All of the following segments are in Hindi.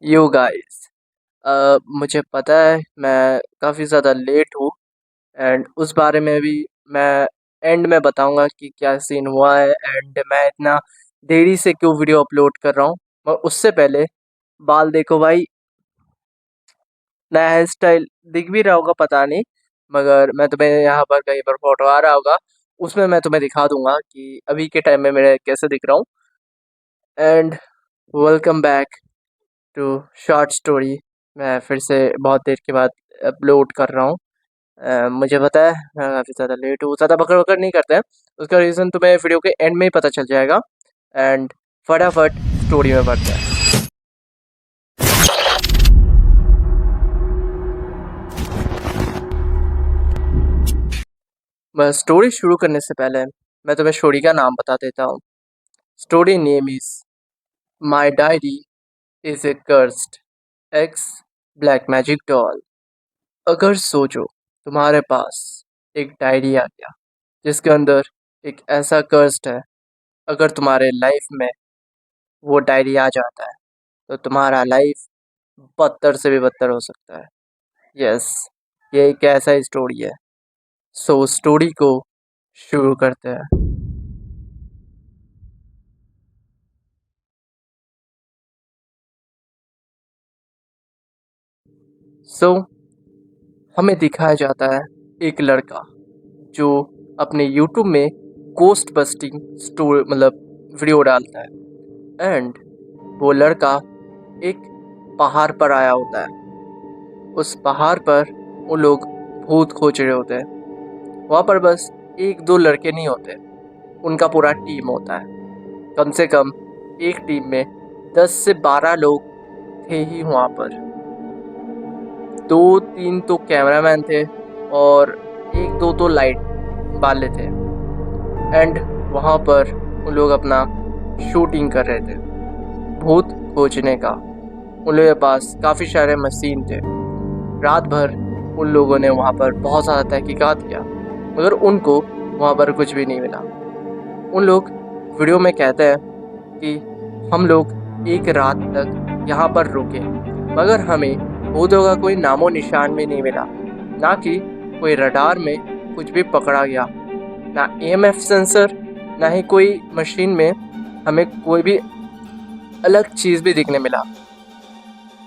Yo guys. मुझे पता है मैं काफ़ी ज़्यादा लेट हूँ एंड उस बारे में भी मैं एंड में बताऊंगा कि क्या सीन हुआ है एंड मैं इतना देरी से क्यों वीडियो अपलोड कर रहा हूँ। और उससे पहले बाल देखो भाई, नया हेयर स्टाइल दिख भी रहा होगा पता नहीं, मगर मैं तुम्हें यहाँ पर कहीं पर फोटो आ रहा होगा, उसमें मैं तुम्हें दिखा दूंगा कि अभी के टाइम में मैं कैसे दिख रहा हूँ। And welcome back to short story. मैं फिर से बहुत देर के बाद अपलोड कर रहा हूँ। मुझे पता है मैं काफ़ी ज़्यादा लेट हूँ, ज़्यादा बकर बकर नहीं करते हैं। उसका रीज़न तुम्हें वीडियो के एंड में ही पता चल जाएगा। एंड फटाफट स्टोरी में बढ़ते हैं। मैं स्टोरी शुरू करने से पहले मैं तुम्हें स्टोरी का नाम बता देता हूँ। Story name is my diary is a cursed x black magic doll. अगर सोचो तुम्हारे पास एक डायरी आ गया जिसके अंदर एक ऐसा कर्स्ड है, अगर तुम्हारे लाइफ में वो डायरी आ जाता है तो तुम्हारा लाइफ बदतर से भी बदतर हो सकता है। यस, ये एक ऐसा स्टोरी है। सो स्टोरी को शुरू करते हैं। सो हमें दिखाया जाता है एक लड़का जो अपने यूट्यूब में गोस्ट बस्टिंग स्टोरी मतलब वीडियो डालता है। एंड वो लड़का एक पहाड़ पर आया होता है। उस पहाड़ पर वो लोग भूत खोज रहे होते हैं। वहाँ पर बस एक दो लड़के नहीं होते, उनका पूरा टीम होता है। कम से कम एक टीम में 10 से 12 लोग थे ही वहाँ पर। दो तीन तो कैमरामैन थे और एक दो तो लाइट वाले थे। एंड वहाँ पर उन लोग अपना शूटिंग कर रहे थे भूत खोजने का। उन लोगों के पास काफ़ी सारे मशीन थे। रात भर उन लोगों ने वहाँ पर बहुत ज़्यादा तहकीकात किया, मगर उनको वहाँ पर कुछ भी नहीं मिला। उन लोग वीडियो में कहते हैं कि हम लोग एक रात तक यहाँ पर रुके, मगर हमें भूतों का कोई नामो निशान भी नहीं मिला। ना कि कोई रडार में कुछ भी पकड़ा गया, ना EMF सेंसर, ना ही कोई मशीन में हमें कोई भी अलग चीज़ भी दिखने मिला।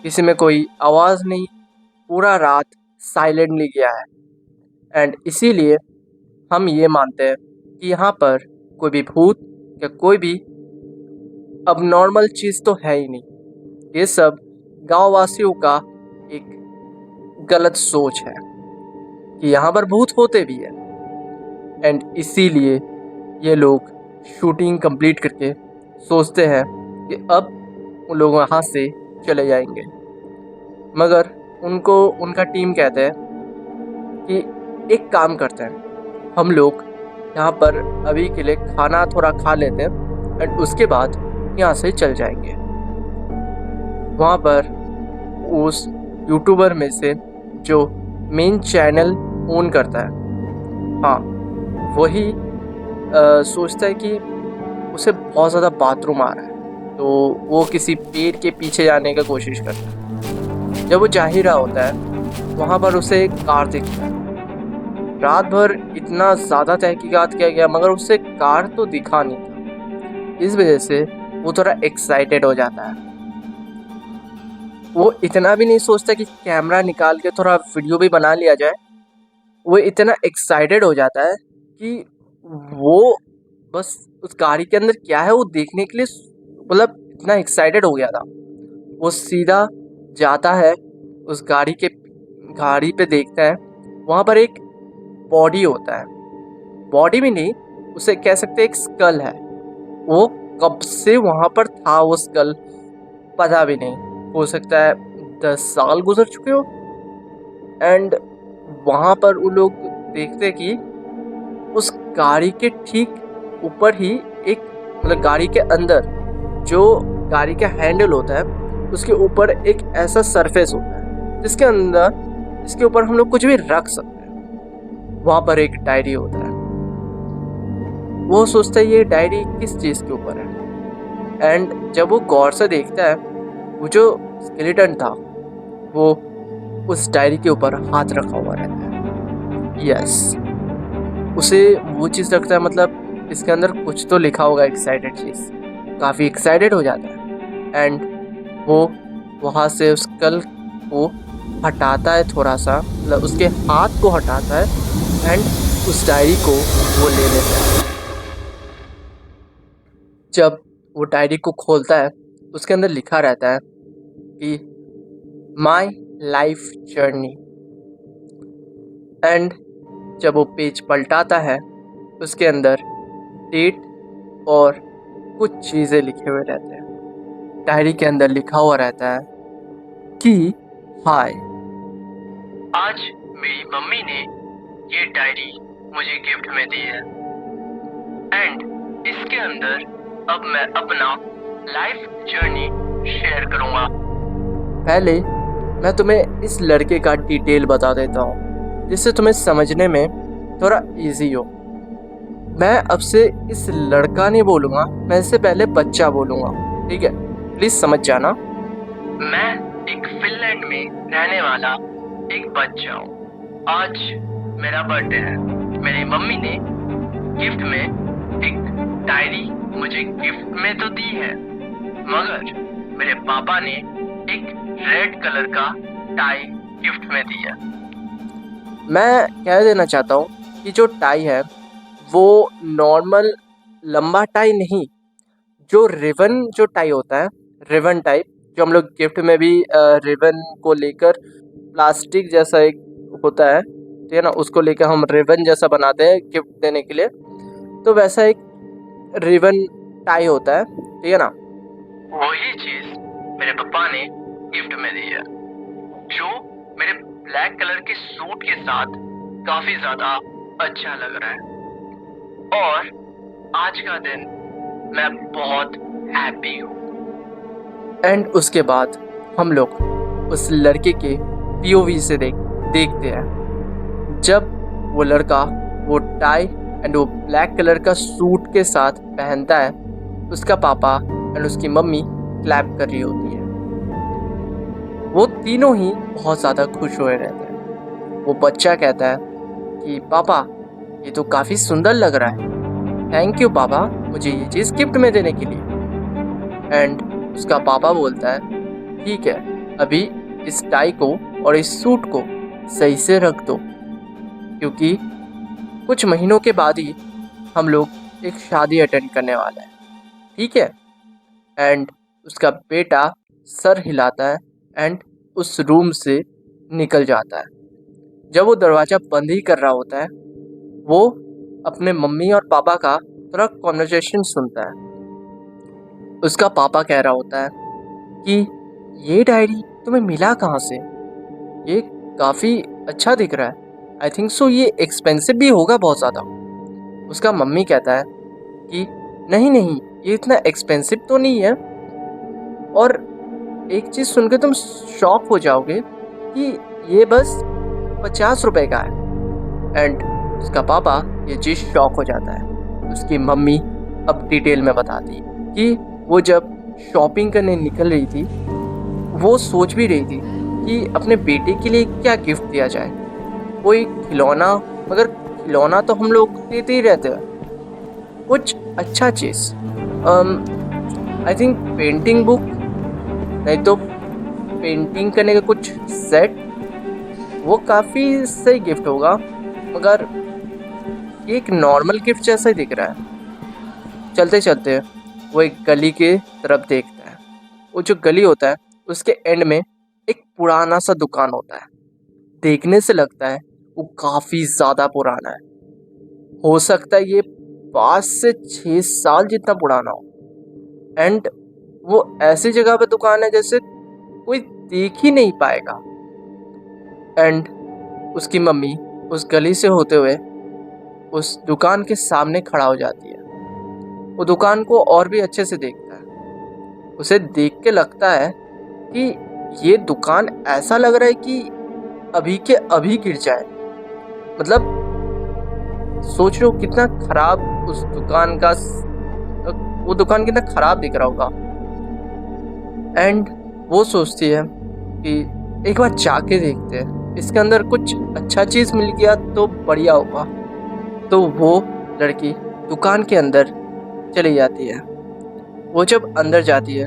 किसी में कोई आवाज़ नहीं, पूरा रात साइलेंटली गया है। एंड इसीलिए हम ये मानते हैं कि यहाँ पर कोई भी भूत या कोई भी अब नॉर्मल चीज़ तो है ही नहीं। ये सब गांव वासियों का एक गलत सोच है कि यहाँ पर भूत होते भी हैं। एंड इसीलिए ये लोग शूटिंग कंप्लीट करके सोचते हैं कि अब उन लोग वहाँ से चले जाएंगे, मगर उनको उनका टीम कहते हैं कि एक काम करते हैं, हम लोग यहाँ पर अभी के लिए खाना थोड़ा खा लेते हैं एंड उसके बाद यहाँ से चल जाएंगे। वहाँ पर उस यूट्यूबर में से जो मेन चैनल ओन करता है, हाँ, वही सोचता है कि उसे बहुत ज़्यादा बाथरूम आ रहा है, तो वो किसी पेड़ के पीछे जाने का कोशिश करता है। जब वो जा ही रहा होता है, वहाँ पर उसे एक कार दिखता है। रात भर इतना ज़्यादा तहकीकात किया गया मगर उससे कार तो दिखा नहीं था। इस वजह से वो थोड़ा एक्साइटेड हो जाता है। वो इतना भी नहीं सोचता कि कैमरा निकाल के थोड़ा वीडियो भी बना लिया जाए। वो इतना एक्साइटेड हो जाता है कि वो बस उस गाड़ी के अंदर क्या है वो देखने के लिए मतलब इतना एक्साइटेड हो गया था। वो सीधा जाता है उस गाड़ी पे देखता है, वहाँ पर एक बॉडी होता है। बॉडी भी नहीं, उसे कह सकते हैं एक स्कल है। वो कब से वहाँ पर था वो स्कल पता भी नहीं, हो सकता है 10 साल गुजर चुके हो। एंड वहाँ पर वो लोग देखते कि उस गाड़ी के ठीक ऊपर ही एक मतलब गाड़ी के अंदर जो गाड़ी का हैंडल होता है उसके ऊपर एक ऐसा सरफेस होता है जिसके ऊपर हम लोग कुछ भी रख सकते हैं। वहाँ पर एक डायरी होता है। वो सोचता है ये डायरी किस चीज़ के ऊपर है। एंड जब वो गौर से देखता है, वो जो स्केलेटन था वो उस डायरी के ऊपर हाथ रखा हुआ रहता है। यस, उसे वो चीज़ लगता है मतलब इसके अंदर कुछ तो लिखा होगा, एक्साइटेड चीज़। काफ़ी एक्साइटेड हो जाता है एंड वो वहाँ से उस कल को हटाता है, थोड़ा सा मतलब उसके हाथ को हटाता है एंड उस डायरी को वो ले लेता है। जब वो डायरी को खोलता है उसके अंदर लिखा रहता है कि माई लाइफ जर्नी, एंड जब वो पेज पलटाता है उसके अंदर डेट और कुछ चीज़ें लिखे हुए रहते हैं। डायरी के अंदर लिखा हुआ रहता है कि हाय, आज मेरी मम्मी ने ये डायरी मुझे गिफ्ट में दी है एंड इसके अंदर अब मैं अपना लाइफ जर्नी शेयर करूँगा। पहले मैं तुम्हें इस लड़के का डिटेल बता देता हूँ जिससे तुम्हें समझने में थोड़ा इजी हो। मैं अब से इस लड़का नहीं बोलूँगा, मैं इससे पहले बच्चा बोलूँगा, ठीक है? प्लीज़ समझ जाना। मैं एक फिनलैंड में रहने वाला एक बच्चा हूँ। आज मेरा बर्थडे है। मेरी मम्मी ने गिफ्ट में एक डायरी मुझे गिफ्ट में तो दी है, मगर मेरे पापा ने एक रेड कलर का टाई गिफ्ट में दिया। मैं कह देना चाहता हूँ कि जो टाई है वो नॉर्मल लंबा टाई नहीं, जो रिबन जो टाई होता है, रिबन टाइप, जो हम लोग गिफ्ट में भी रिबन को लेकर प्लास्टिक जैसा एक होता है, ठीक है ना, उसको लेकर हम रिबन जैसा बनाते हैं गिफ्ट देने के लिए, तो वैसा एक रिबन टाई होता है, ठीक है ना। वही चीज़ मेरे पापा ने गिफ्ट में दी है, जो मेरे ब्लैक कलर के सूट के साथ काफ़ी ज़्यादा अच्छा लग रहा है। और आज का दिन मैं बहुत हैप्पी हूँ। एंड उसके बाद हम लोग उस लड़के के POV से देखते हैं जब वो लड़का वो टाई एंड वो ब्लैक कलर का सूट के साथ पहनता है, उसका पापा एंड उसकी मम्मी क्लैप कर रही होती है। वो तीनों ही बहुत ज़्यादा खुश हुए रहते हैं। वो बच्चा कहता है कि पापा ये तो काफ़ी सुंदर लग रहा है, थैंक यू पापा मुझे ये चीज़ गिफ्ट में देने के लिए। एंड उसका पापा बोलता है ठीक है, अभी इस टाई को और इस सूट को सही से रख दो, क्योंकि कुछ महीनों के बाद ही हम लोग एक शादी अटेंड करने वाला है, ठीक है? एंड उसका बेटा सर हिलाता है एंड उस रूम से निकल जाता है। जब वो दरवाज़ा बंद ही कर रहा होता है, वो अपने मम्मी और पापा का थोड़ा कॉन्वर्सेशन सुनता है। उसका पापा कह रहा होता है कि ये डायरी तुम्हें मिला कहाँ से? ये काफ़ी अच्छा दिख रहा है, आई थिंक सो ये एक्सपेंसिव भी होगा बहुत ज़्यादा। उसका मम्मी कहता है कि नहीं नहीं, ये इतना एक्सपेंसिव तो नहीं है, और एक चीज़ सुन के तुम शॉक हो जाओगे कि ये बस 50 रुपए का है। एंड उसका पापा ये चीज़ शॉक हो जाता है। उसकी मम्मी अब डिटेल में बताती कि वो जब शॉपिंग करने निकल रही थी, वो सोच भी रही थी कि अपने बेटे के लिए क्या गिफ्ट दिया जाए, कोई खिलौना, मगर खिलौना तो हम लोग देते ही रहते हैं, कुछ अच्छा चीज़, आई थिंक पेंटिंग बुक, नहीं तो पेंटिंग करने का कुछ सेट, वो काफ़ी सही गिफ्ट होगा, मगर एक नॉर्मल गिफ्ट जैसा ही दिख रहा है। चलते चलते वो एक गली के तरफ देखता है। वो जो गली होता है उसके एंड में एक पुराना सा दुकान होता है। देखने से लगता है वो काफ़ी ज़्यादा पुराना है, हो सकता है ये 5 से 6 साल जितना पुराना हो। एंड वो ऐसी जगह पे दुकान है जैसे कोई देख ही नहीं पाएगा। एंड उसकी मम्मी उस गली से होते हुए उस दुकान के सामने खड़ा हो जाती है। वो दुकान को और भी अच्छे से देखता है। उसे देख के लगता है कि ये दुकान ऐसा लग रहा है कि अभी के अभी गिर जाए। मतलब सोच रहे हो कितना खराब उस दुकान का, वो दुकान कितना खराब दिख रहा होगा। एंड वो सोचती है कि एक बार जाके देखते हैं, इसके अंदर कुछ अच्छा चीज़ मिल गया तो बढ़िया होगा। तो वो लड़की दुकान के अंदर चली जाती है। वो जब अंदर जाती है,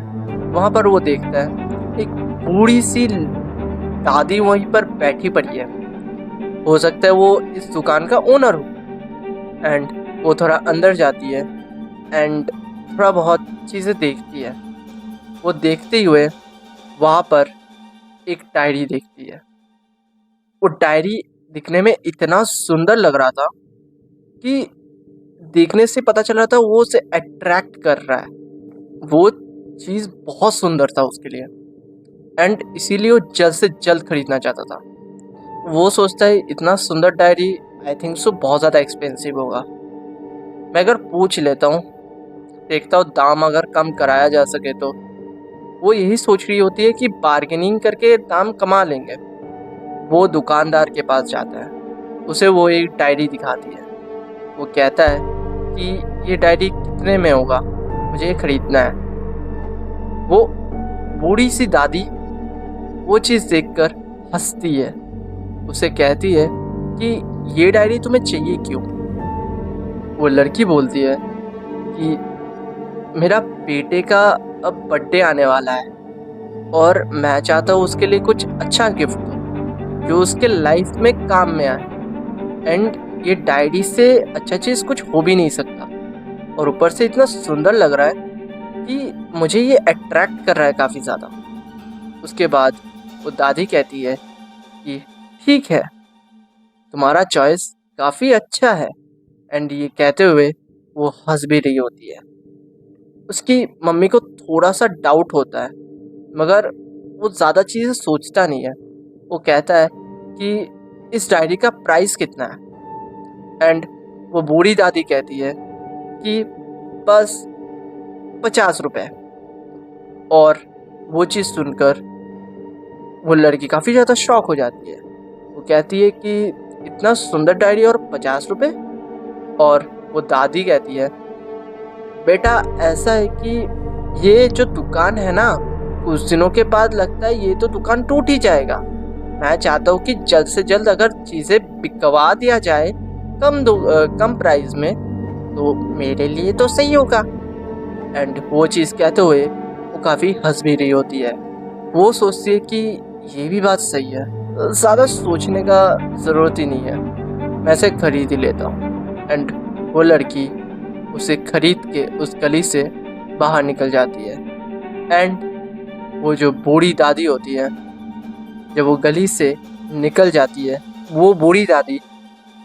वहाँ पर वो देखता है एक बूढ़ी सी दादी वहीं पर बैठी पड़ी है। हो सकता है वो इस दुकान का ओनर हो। एंड वो थोड़ा अंदर जाती है एंड थोड़ा बहुत चीज़ें देखती है। वो देखते हुए वहाँ पर एक डायरी देखती है। वो डायरी दिखने में इतना सुंदर लग रहा था कि देखने से पता चल रहा था वो उसे अट्रैक्ट कर रहा है। वो चीज़ बहुत सुंदर था उसके लिए एंड इसीलिए वो जल्द से जल्द खरीदना चाहता था। वो सोचता है इतना सुंदर डायरी, आई थिंक सो बहुत ज़्यादा एक्सपेंसिव होगा। मैं अगर पूछ लेता हूँ, देखता हूँ दाम अगर कम कराया जा सके तो। वो यही सोच रही होती है कि बार्गेनिंग करके दाम कमा लेंगे। वो दुकानदार के पास जाता है, उसे वो एक डायरी दिखाती है। वो कहता है कि ये डायरी कितने में होगा, मुझे ये खरीदना है। वो बूढ़ी सी दादी वो चीज़ देखकर हंसती है। उसे कहती है कि ये डायरी तुम्हें चाहिए क्यों? वो लड़की बोलती है कि मेरा बेटे का अब बर्थडे आने वाला है और मैं चाहता हूँ उसके लिए कुछ अच्छा गिफ्ट दूँ जो उसके लाइफ में काम में आए। एंड ये डायरी से अच्छा चीज़ कुछ हो भी नहीं सकता, और ऊपर से इतना सुंदर लग रहा है कि मुझे ये अट्रैक्ट कर रहा है काफ़ी ज़्यादा। उसके बाद वो दादी कहती है कि ठीक है, तुम्हारा चॉइस काफ़ी अच्छा है। एंड ये कहते हुए वो हंस भी रही होती है। उसकी मम्मी को थोड़ा सा डाउट होता है, मगर वो ज़्यादा चीज़ें सोचता नहीं है। वो कहता है कि इस डायरी का प्राइस कितना है? एंड वो बूढ़ी दादी कहती है कि बस 50 रुपए। और वो चीज़ सुनकर वो लड़की काफ़ी ज़्यादा शॉक हो जाती है। वो कहती है कि इतना सुंदर डायरी और 50 रुपए? और वो दादी कहती है बेटा ऐसा है कि ये जो दुकान है ना, कुछ दिनों के बाद लगता है ये तो दुकान टूट ही जाएगा। मैं चाहता हूँ कि जल्द से जल्द अगर चीज़ें बिकवा दिया जाए कम प्राइस में, तो मेरे लिए तो सही होगा। एंड वो चीज़ कहते हुए वो काफ़ी हंस भी रही होती है। वो सोचती है कि ये भी बात सही है, ज़्यादा सोचने का ज़रूरत ही नहीं है, मैं इसे खरीद ही लेता हूँ। एंड वो लड़की उसे खरीद के उस गली से बाहर निकल जाती है। एंड वो जो बूढ़ी दादी होती है, जब वो गली से निकल जाती है, वो बूढ़ी दादी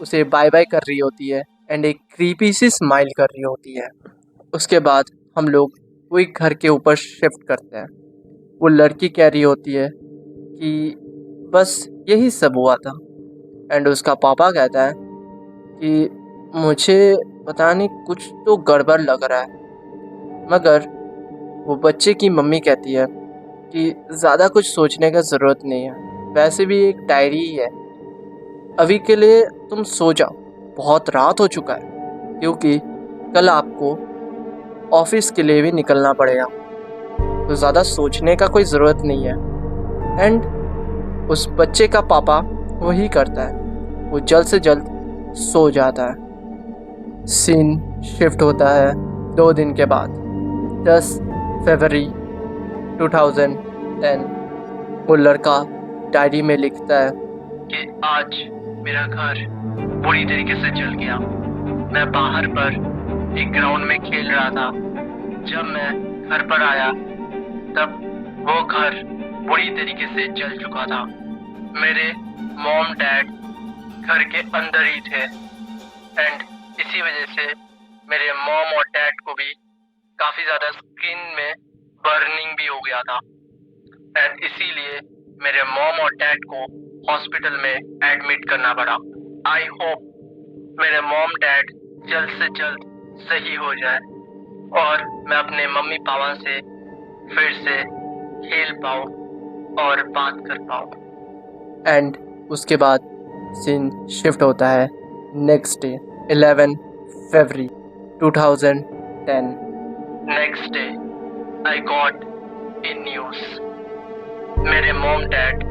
उसे बाय बाय कर रही होती है एंड एक क्रीपी सी स्माइल कर रही होती है। उसके बाद हम लोग वो एक घर के ऊपर शिफ्ट करते हैं। वो लड़की कह रही होती है कि बस यही सब हुआ था। एंड उसका पापा कहता है कि मुझे पता नहीं कुछ तो गड़बड़ लग रहा है। मगर वो बच्चे की मम्मी कहती है कि ज़्यादा कुछ सोचने का ज़रूरत नहीं है, वैसे भी एक डायरी ही है, अभी के लिए तुम सो जाओ, बहुत रात हो चुका है, क्योंकि कल आपको ऑफिस के लिए भी निकलना पड़ेगा, तो ज़्यादा सोचने का कोई ज़रूरत नहीं है। एंड उस बच्चे का पापा वही करता है, वो जल्द से जल्द सो जाता है। सीन शिफ्ट होता है 2 दिन के बाद, 10 फरवरी 2010। वो लड़का डायरी में लिखता है कि आज मेरा घर बुरी तरीके से जल गया। मैं बाहर पर एक ग्राउंड में खेल रहा था। जब मैं घर पर आया तब वो घर बुरी तरीके से जल चुका था। मेरे मॉम डैड घर के अंदर ही थे एंड इसी वजह से मेरे मॉम और डैड को भी काफ़ी ज़्यादा स्किन में बर्निंग भी हो गया था। एंड इसीलिए मेरे मॉम और डैड को हॉस्पिटल में एडमिट करना पड़ा। आई होप मेरे मॉम डैड जल्द से जल्द सही हो जाए और मैं अपने मम्मी पापा से फिर से खेल पाऊँ और बात कर पाऊँ। एंड उसके बाद सीन शिफ्ट होता है next day 11 February 2010। Next day I got a news मेरे मॉम डैड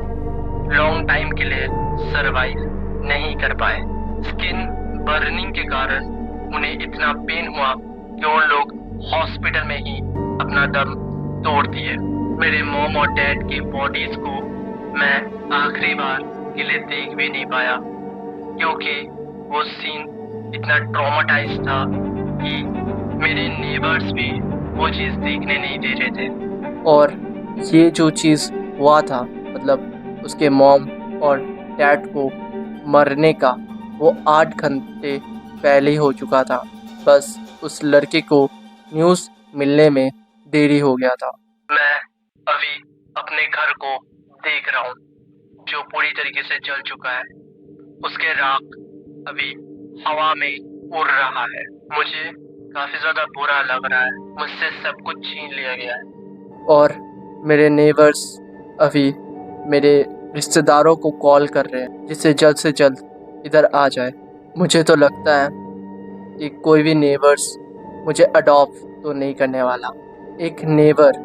लॉन्ग टाइम के लिए सरवाइव नहीं कर पाए। स्किन बर्निंग के कारण उन्हें इतना पेन हुआ कि वो लोग हॉस्पिटल में ही अपना दम तोड़ दिए। मेरे मॉम और डैड की बॉडीज को मैं आखिरी बार के लिए देख भी नहीं पाया, क्योंकि वो सीन इतना ट्रॉमाटाइज था कि मेरे नेबर्स भी वो चीज़ देखने नहीं दे रहे थे। और ये जो चीज़ हुआ था, मतलब उसके मॉम और डैड को मरने का, वो 8 घंटे पहले ही हो चुका था। बस उस लड़के को न्यूज़ मिलने में देरी हो गया था। मैं अभी अपने घर को देख रहा हूँ जो पूरी तरीके से जल चुका है। उसके राख अभी हवा में उड़ रहा है। मुझे काफ़ी ज़्यादा बुरा लग रहा है। मुझसे सब कुछ छीन लिया गया है। और मेरे नेबर्स अभी मेरे रिश्तेदारों को कॉल कर रहे हैं जिससे जल्द से जल्द इधर आ जाए। मुझे तो लगता है कि कोई भी नेबर्स मुझे अडॉप्ट तो नहीं करने वाला। एक नेबर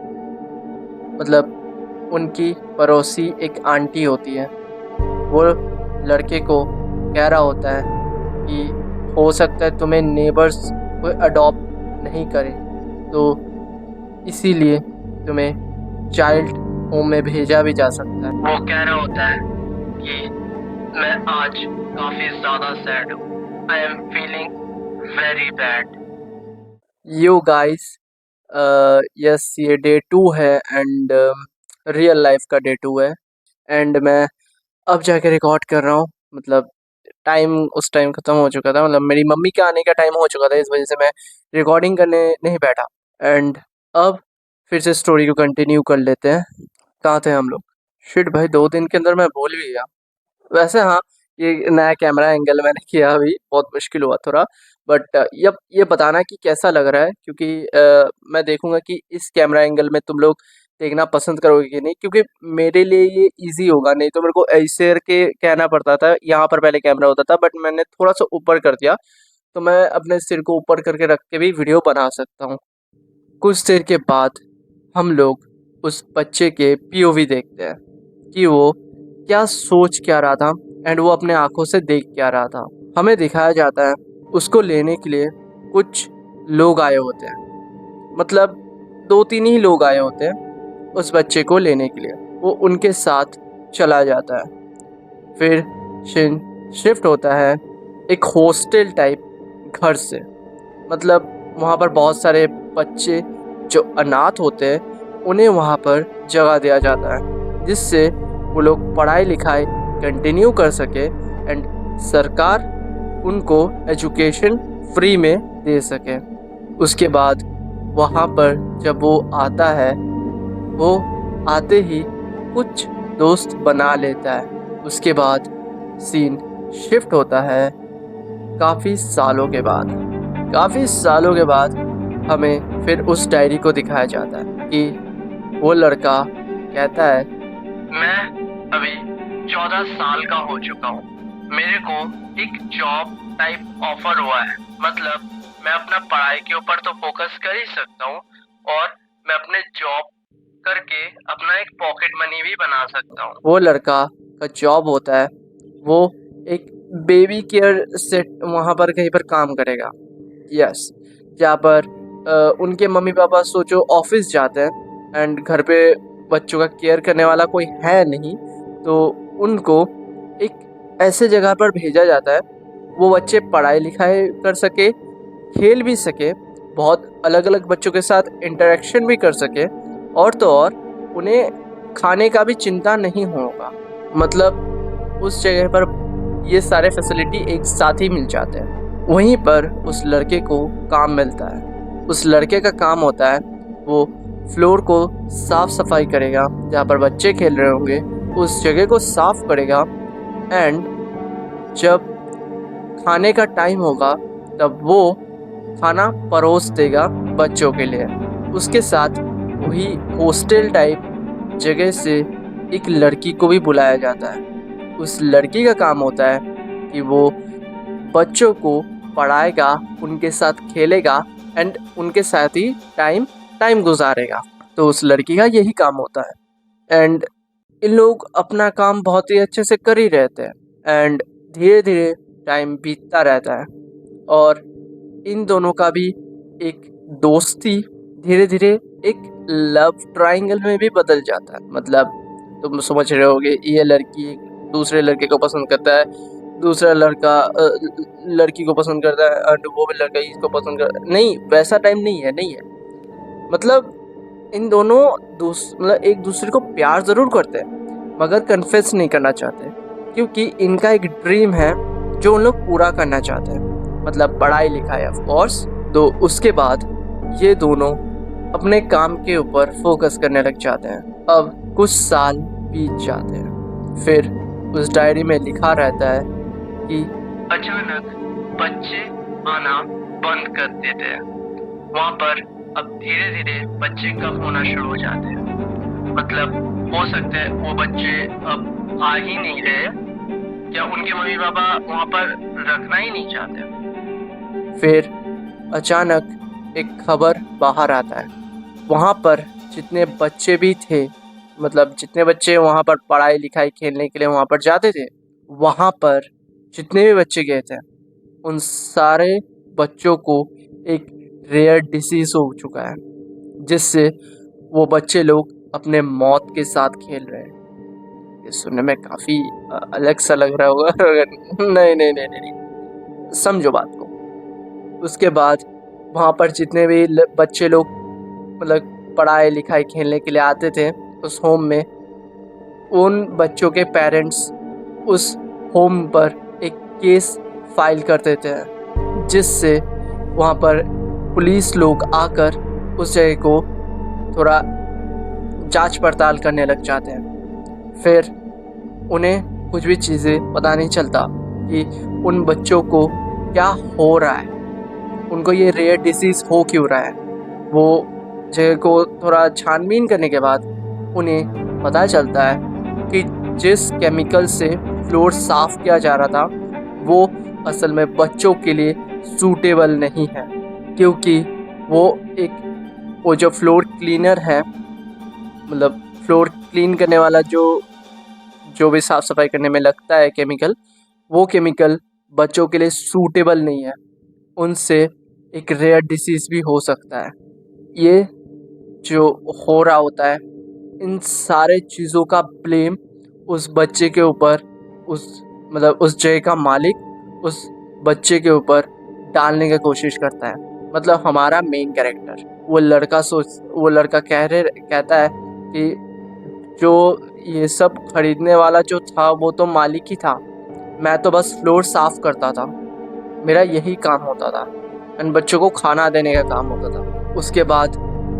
मतलब उनकी पड़ोसी एक आंटी होती है, वो लड़के को कह रहा होता है कि हो सकता है तुम्हें नेबर्स कोई अडॉप्ट नहीं करे, तो इसीलिए तुम्हें चाइल्ड होम में भेजा भी जा सकता है। वो कह रहा होता है कि मैं आज काफ़ी ज़्यादा सैड हूँ। I am feeling very bad. Yo guys, yes ये डे 2 है एंड रियल लाइफ का डे 2 है एंड मैं अब जाके रिकॉर्ड कर रहा हूँ। मतलब टाइम उस टाइम ख़त्म हो चुका था, मतलब मेरी मम्मी के आने का टाइम हो चुका था, इस वजह से मैं रिकॉर्डिंग करने नहीं बैठा। एंड अब फिर से स्टोरी को कंटिन्यू कर लेते हैं। कहाँ थे हम लोग? शिट भाई, 2 दिन के अंदर मैं भूल भी गया। वैसे हाँ, ये नया कैमरा एंगल मैंने किया, अभी बहुत मुश्किल हुआ थोड़ा, बट ये बताना कि कैसा लग रहा है, क्योंकि मैं देखूंगा कि इस कैमरा एंगल में तुम लोग देखना पसंद करोगे कि नहीं, क्योंकि मेरे लिए ये इजी होगा। नहीं तो मेरे को ऐसे करके कहना पड़ता था, यहाँ पर पहले कैमरा होता था बट मैंने थोड़ा सा ऊपर कर दिया, तो मैं अपने सिर को ऊपर करके रख के भी वीडियो बना सकता हूँ। कुछ देर के बाद हम लोग उस बच्चे के पीओवी देखते हैं कि वो क्या सोच क्या रहा था एंड वो अपने आंखों से देख क्या रहा था। हमें दिखाया जाता है उसको लेने के लिए कुछ लोग आए होते हैं, मतलब 2-3 ही लोग आए होते हैं उस बच्चे को लेने के लिए। वो उनके साथ चला जाता है। फिर शिफ्ट होता है एक हॉस्टल टाइप घर से, मतलब वहाँ पर बहुत सारे बच्चे जो अनाथ होते हैं उन्हें वहाँ पर जगह दिया जाता है, जिससे वो लोग पढ़ाई लिखाई कंटिन्यू कर सके एंड सरकार उनको एजुकेशन फ्री में दे सके। उसके बाद वहाँ पर जब वो आता है, वो आते ही कुछ दोस्त बना लेता है। उसके बाद सीन शिफ्ट होता है काफ़ी सालों के बाद। काफ़ी सालों के बाद हमें फिर उस डायरी को दिखाया जाता है कि वो लड़का कहता है, मैं अभी 14 साल का हो चुका हूँ। मेरे को एक जॉब टाइप ऑफर हुआ है, मतलब मैं अपना पढ़ाई के ऊपर तो फोकस कर ही सकता हूँ और मैं अपने जॉब करके अपना एक पॉकेट मनी भी बना सकता हूँ। वो लड़का का जॉब होता है, वो एक बेबी केयर सेट वहाँ पर कहीं पर काम करेगा। यस, जहाँ पर उनके मम्मी पापा सोचो ऑफिस जाते हैं एंड घर पे बच्चों का केयर करने वाला कोई है नहीं, तो उनको एक ऐसे जगह पर भेजा जाता है वो बच्चे पढ़ाई लिखाई कर सके, खेल भी सके, बहुत अलग अलग बच्चों के साथ इंटरेक्शन भी कर सके, और तो और उन्हें खाने का भी चिंता नहीं होगा। मतलब उस जगह पर ये सारे फैसिलिटी एक साथ ही मिल जाते हैं। वहीं पर उस लड़के को काम मिलता है। उस लड़के का काम होता है वो फ्लोर को साफ सफाई करेगा, जहाँ पर बच्चे खेल रहे होंगे उस जगह को साफ करेगा एंड जब खाने का टाइम होगा तब वो खाना परोस देगा बच्चों के लिए। उसके साथ वही हॉस्टल टाइप जगह से एक लड़की को भी बुलाया जाता है। उस लड़की का काम होता है कि वो बच्चों को पढ़ाएगा, उनके साथ खेलेगा एंड उनके साथ ही टाइम गुजारेगा। तो उस लड़की का यही काम होता है। एंड इन लोग अपना काम बहुत ही अच्छे से कर ही रहते हैं एंड धीरे धीरे टाइम बीतता रहता है और इन दोनों का भी एक दोस्ती धीरे धीरे एक लव ट्रायंगल में भी बदल जाता है। मतलब तुम समझ रहे होगे, ये लड़की एक दूसरे लड़के को पसंद करता है, दूसरा लड़का लड़की को पसंद करता है और वो भी लड़का इसको पसंद करता है। नहीं, वैसा टाइम नहीं है। मतलब इन दोनों मतलब एक दूसरे को प्यार ज़रूर करते हैं मगर कन्फेस नहीं करना चाहते, क्योंकि इनका एक ड्रीम है जो उन लोग पूरा करना चाहते हैं, मतलब पढ़ाई लिखाई ऑफ कोर्स। तो उसके बाद ये दोनों अपने काम के ऊपर फोकस करने लग जाते हैं। अब कुछ साल बीत जाते हैं, फिर उस डायरी में लिखा रहता है कि अचानक बच्चे आना बंद कर देते हैं। वहाँ पर अब धीरे धीरे बच्चे कम होना शुरू हो जाते हैं। मतलब हो सकता है वो बच्चे अब आ ही नहीं रहे या उनके मम्मी पापा वहाँ पर रखना ही नहीं चाहते। फिर अचानक एक खबर बाहर आता है। वहाँ पर जितने बच्चे भी थे, मतलब जितने बच्चे वहाँ पर पढ़ाई लिखाई खेलने के लिए वहाँ पर जाते थे, वहाँ पर जितने भी बच्चे गए थे उन सारे बच्चों को एक रेयर डिसीज हो चुका है, जिससे वो बच्चे लोग अपने मौत के साथ खेल रहे हैं। ये सुनने में काफ़ी अलग सा लग रहा होगा नहीं, समझो बात को। उसके बाद वहाँ पर जितने भी बच्चे लोग मतलब पढ़ाई लिखाई खेलने के लिए आते थे उस होम में, उन बच्चों के पेरेंट्स उस होम पर एक केस फाइल कर देते हैं, जिससे वहाँ पर पुलिस लोग आकर उस जगह को थोड़ा जांच पड़ताल करने लग जाते हैं। फिर उन्हें कुछ भी चीज़ें पता नहीं चलता कि उन बच्चों को क्या हो रहा है, उनको ये रेयर डिसीज़ हो क्यों रहा है। वो जगह को थोड़ा छानबीन करने के बाद उन्हें पता चलता है कि जिस केमिकल से फ्लोर साफ़ किया जा रहा था वो असल में बच्चों के लिए सूटेबल नहीं है, क्योंकि वो जो फ्लोर क्लीनर है, मतलब फ्लोर क्लीन करने वाला जो भी साफ़ सफाई करने में लगता है केमिकल, वो केमिकल बच्चों के लिए सूटेबल नहीं है। उनसे एक रेयर डिसीज़ भी हो सकता है। ये जो हो रहा होता है, इन सारे चीज़ों का ब्लेम उस बच्चे के ऊपर, उस जगह का मालिक उस बच्चे के ऊपर डालने की कोशिश करता है। मतलब हमारा मेन कैरेक्टर वो लड़का कहता है कि जो ये सब खरीदने वाला जो था वो तो मालिक ही था, मैं तो बस फ्लोर साफ़ करता था, मेरा यही काम होता था, इन बच्चों को खाना देने का काम होता था। उसके बाद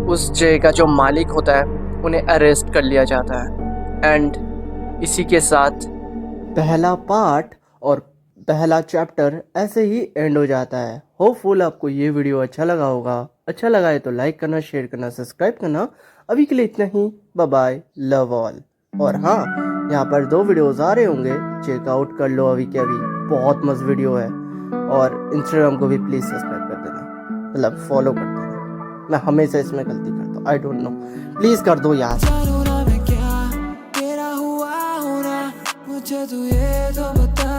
उस जगह का जो मालिक होता है उन्हें अरेस्ट कर लिया जाता है। एंड इसी के साथ पहला पार्ट और पहला चैप्टर ऐसे ही एंड हो जाता है। होपफुल आपको ये वीडियो अच्छा लगा होगा। अच्छा लगा है तो लाइक करना, शेयर करना, सब्सक्राइब करना। अभी के लिए इतना ही। Bye bye, love all. और हाँ, यहाँ पर 2 वीडियोस आ रहे होंगे, चेकआउट कर लो अभी के अभी, बहुत मस्त वीडियो है। और इंस्टाग्राम को भी प्लीज़ सब्सक्राइब कर देना, मतलब फॉलो कर देना। मैं हमेशा इसमें गलती करता हूँ, आई डोंट नो, प्लीज़ कर दो यार। मुझे तू ये तो बता।